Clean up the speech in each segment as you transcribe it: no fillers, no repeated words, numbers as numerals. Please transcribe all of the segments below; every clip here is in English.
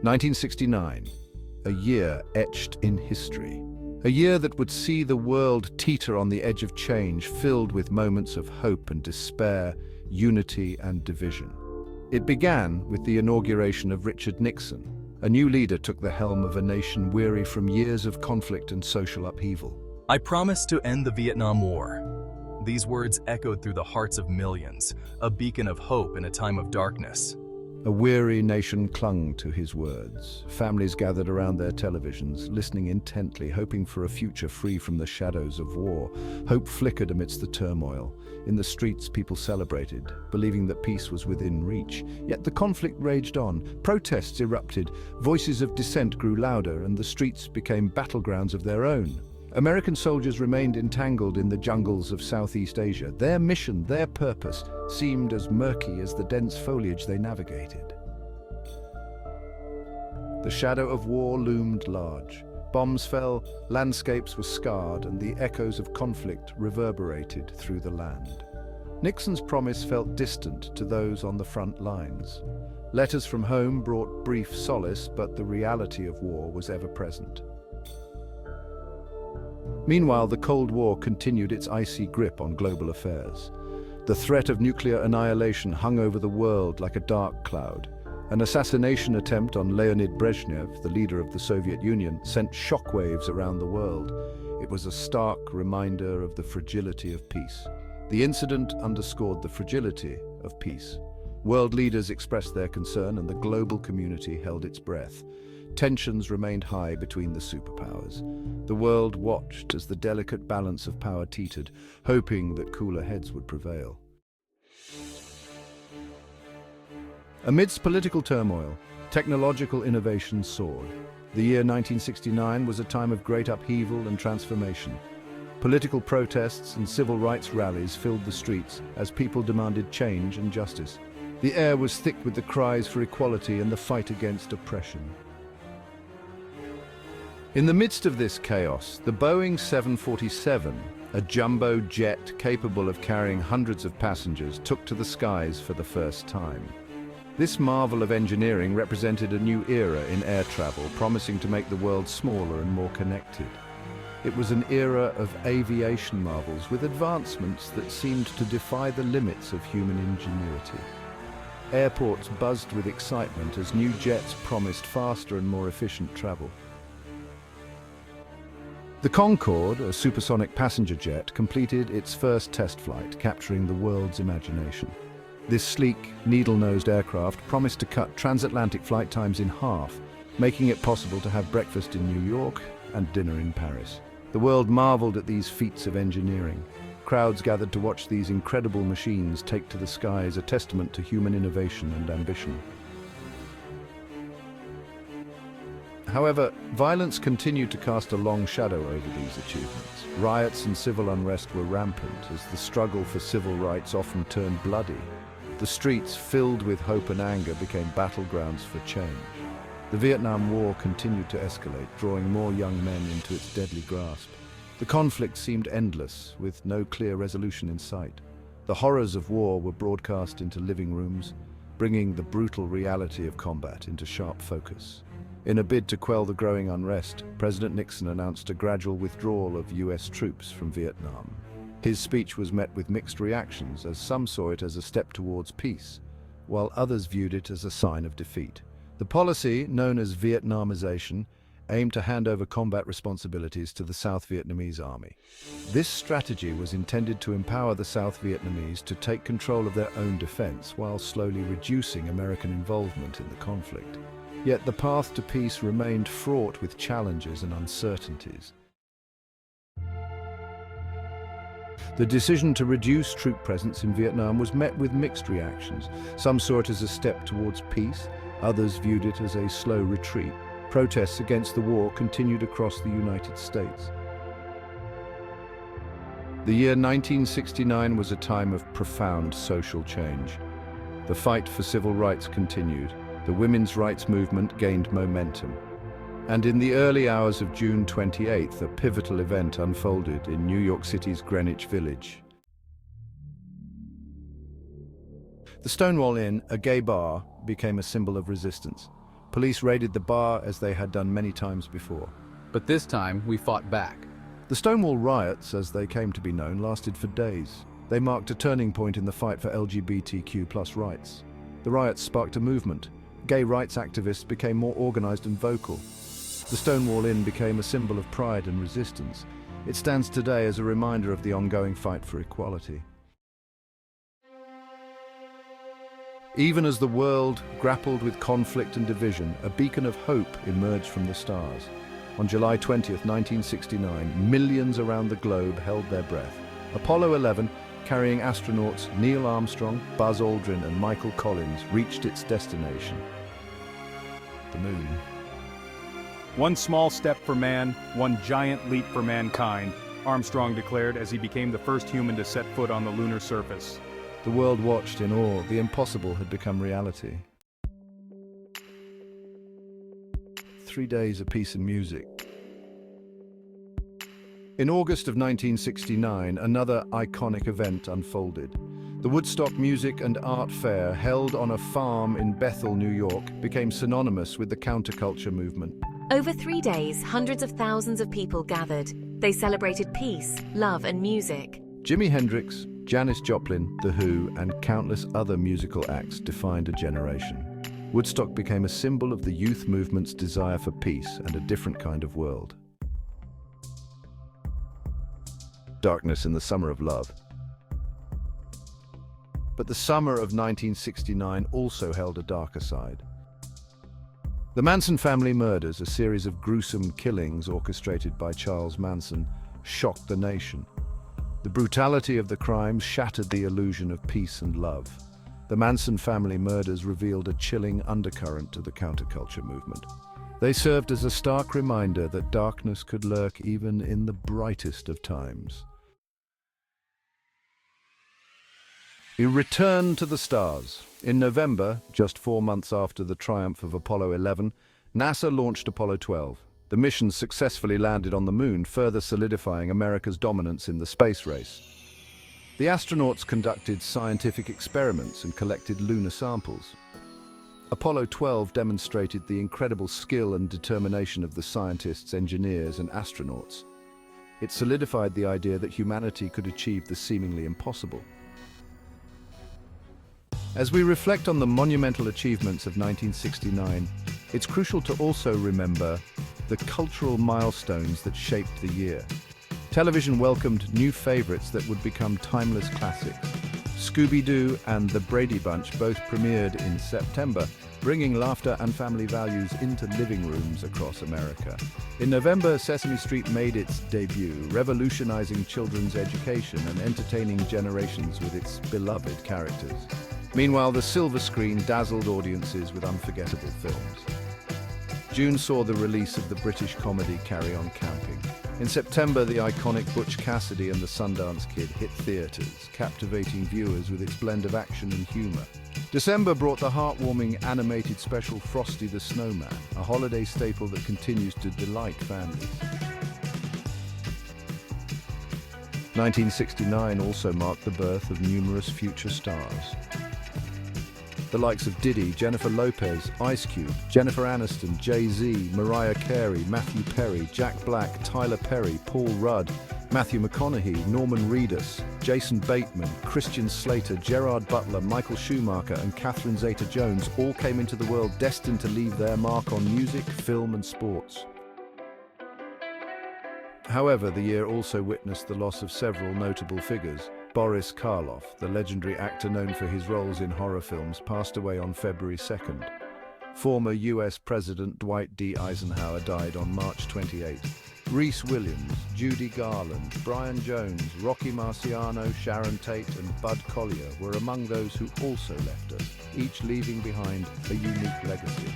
1969, a year etched in history. A year that would see the world teeter on the edge of change, filled with moments of hope and despair, unity and division. It began with the inauguration of Richard Nixon. A new leader took the helm of a nation weary from years of conflict and social upheaval. "I promise to end the Vietnam War." These words echoed through the hearts of millions, a beacon of hope in a time of darkness. A weary nation clung to his words. Families gathered around their televisions, listening intently, hoping for a future free from the shadows of war. Hope flickered amidst the turmoil. In the streets, people celebrated, believing that peace was within reach. Yet the conflict raged on. Protests erupted, voices of dissent grew louder, and the streets became battlegrounds of their own. American soldiers remained entangled in the jungles of Southeast Asia. Their mission, their purpose, seemed as murky as the dense foliage they navigated. The shadow of war loomed large. Bombs fell, landscapes were scarred, and the echoes of conflict reverberated through the land. Nixon's promise felt distant to those on the front lines. Letters from home brought brief solace, but the reality of war was ever present. Meanwhile, the Cold War continued its icy grip on global affairs. The threat of nuclear annihilation hung over the world like a dark cloud. An assassination attempt on Leonid Brezhnev, the leader of the Soviet Union, sent shockwaves around the world. It was a stark reminder of the fragility of peace. The incident underscored the fragility of peace. World leaders expressed their concern, and the global community held its breath. Tensions remained high between the superpowers. The world watched as the delicate balance of power teetered, hoping that cooler heads would prevail. Amidst political turmoil, technological innovation soared. The year 1969 was a time of great upheaval and transformation. Political protests and civil rights rallies filled the streets as people demanded change and justice. The air was thick with the cries for equality and the fight against oppression. In the midst of this chaos, the Boeing 747, a jumbo jet capable of carrying hundreds of passengers, took to the skies for the first time. This marvel of engineering represented a new era in air travel, promising to make the world smaller and more connected. It was an era of aviation marvels with advancements that seemed to defy the limits of human ingenuity. Airports buzzed with excitement as new jets promised faster and more efficient travel. The Concorde, a supersonic passenger jet, completed its first test flight, capturing the world's imagination. This sleek, needle-nosed aircraft promised to cut transatlantic flight times in half, making it possible to have breakfast in New York and dinner in Paris. The world marveled at these feats of engineering. Crowds gathered to watch these incredible machines take to the skies, a testament to human innovation and ambition. However, violence continued to cast a long shadow over these achievements. Riots and civil unrest were rampant as the struggle for civil rights often turned bloody. The streets, filled with hope and anger, became battlegrounds for change. The Vietnam War continued to escalate, drawing more young men into its deadly grasp. The conflict seemed endless, with no clear resolution in sight. The horrors of war were broadcast into living rooms, bringing the brutal reality of combat into sharp focus. In a bid to quell the growing unrest, President Nixon announced a gradual withdrawal of US troops from Vietnam. His speech was met with mixed reactions, as some saw it as a step towards peace, while others viewed it as a sign of defeat. The policy, known as Vietnamization, aimed to hand over combat responsibilities to the South Vietnamese army. This strategy was intended to empower the South Vietnamese to take control of their own defense, while slowly reducing American involvement in the conflict. Yet the path to peace remained fraught with challenges and uncertainties. The decision to reduce troop presence in Vietnam was met with mixed reactions. Some saw it as a step towards peace, others viewed it as a slow retreat. Protests against the war continued across the United States. The year 1969 was a time of profound social change. The fight for civil rights continued. The women's rights movement gained momentum. And in the early hours of June 28th, a pivotal event unfolded in New York City's Greenwich Village. The Stonewall Inn, a gay bar, became a symbol of resistance. Police raided the bar as they had done many times before. But this time, we fought back. The Stonewall riots, as they came to be known, lasted for days. They marked a turning point in the fight for LGBTQ+ rights. The riots sparked a movement. Gay rights activists became more organized and vocal. The Stonewall Inn became a symbol of pride and resistance. It stands today as a reminder of the ongoing fight for equality. Even as the world grappled with conflict and division, a beacon of hope emerged from the stars. On July 20th, 1969, millions around the globe held their breath. Apollo 11, carrying astronauts Neil Armstrong, Buzz Aldrin, and Michael Collins, reached its destination, the moon. One small step for man, one giant leap for mankind, Armstrong declared as he became the first human to set foot on the lunar surface. The world watched in awe. The impossible had become reality. 3 days of peace and music. In August of 1969, another iconic event unfolded. The Woodstock Music and Art Fair, held on a farm in Bethel, New York, became synonymous with the counterculture movement. Over 3 days, hundreds of thousands of people gathered. They celebrated peace, love, and music. Jimi Hendrix, Janis Joplin, The Who, and countless other musical acts defined a generation. Woodstock became a symbol of the youth movement's desire for peace and a different kind of world. Darkness in the summer of love. But the summer of 1969 also held a darker side. The Manson family murders, a series of gruesome killings orchestrated by Charles Manson, shocked the nation. The brutality of the crimes shattered the illusion of peace and love. The Manson family murders revealed a chilling undercurrent to the counterculture movement. They served as a stark reminder that darkness could lurk even in the brightest of times. We return to the stars. In November, just 4 months after the triumph of Apollo 11, NASA launched Apollo 12. The mission successfully landed on the moon, further solidifying America's dominance in the space race. The astronauts conducted scientific experiments and collected lunar samples. Apollo 12 demonstrated the incredible skill and determination of the scientists, engineers, and astronauts. It solidified the idea that humanity could achieve the seemingly impossible. As we reflect on the monumental achievements of 1969, it's crucial to also remember the cultural milestones that shaped the year. Television welcomed new favorites that would become timeless classics. Scooby-Doo and The Brady Bunch both premiered in September, bringing laughter and family values into living rooms across America. In November, Sesame Street made its debut, revolutionizing children's education and entertaining generations with its beloved characters. Meanwhile, the silver screen dazzled audiences with unforgettable films. June saw the release of the British comedy Carry On Camping. In September, the iconic Butch Cassidy and the Sundance Kid hit theaters, captivating viewers with its blend of action and humor. December brought the heartwarming animated special Frosty the Snowman, a holiday staple that continues to delight families. 1969 also marked the birth of numerous future stars. The likes of Diddy, Jennifer Lopez, Ice Cube, Jennifer Aniston, Jay-Z, Mariah Carey, Matthew Perry, Jack Black, Tyler Perry, Paul Rudd, Matthew McConaughey, Norman Reedus, Jason Bateman, Christian Slater, Gerard Butler, Michael Schumacher, and Catherine Zeta-Jones all came into the world destined to leave their mark on music, film, and sports. However, the year also witnessed the loss of several notable figures. Boris Karloff, the legendary actor known for his roles in horror films, passed away on February 2nd. Former US President Dwight D. Eisenhower died on March 28. Reese Williams, Judy Garland, Brian Jones, Rocky Marciano, Sharon Tate, and Bud Collyer were among those who also left us, each leaving behind a unique legacy.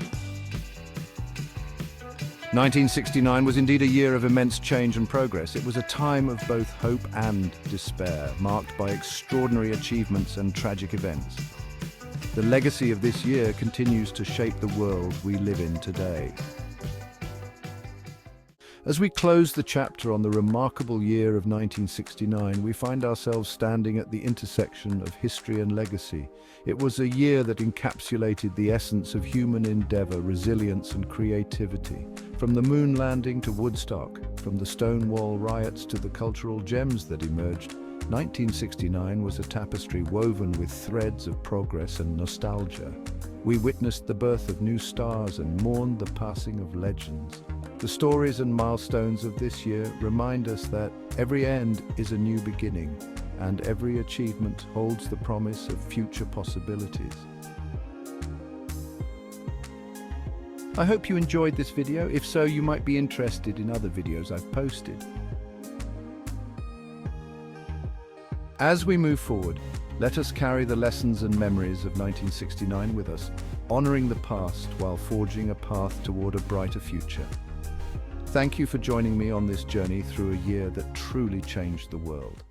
1969 was indeed a year of immense change and progress. It was a time of both hope and despair, marked by extraordinary achievements and tragic events. The legacy of this year continues to shape the world we live in today. As we close the chapter on the remarkable year of 1969, we find ourselves standing at the intersection of history and legacy. It was a year that encapsulated the essence of human endeavor, resilience, and creativity. From the moon landing to Woodstock, from the Stonewall riots to the cultural gems that emerged, 1969 was a tapestry woven with threads of progress and nostalgia. We witnessed the birth of new stars and mourned the passing of legends. The stories and milestones of this year remind us that every end is a new beginning, and every achievement holds the promise of future possibilities. I hope you enjoyed this video. If so, you might be interested in other videos I've posted. As we move forward, let us carry the lessons and memories of 1969 with us, honoring the past while forging a path toward a brighter future. Thank you for joining me on this journey through a year that truly changed the world.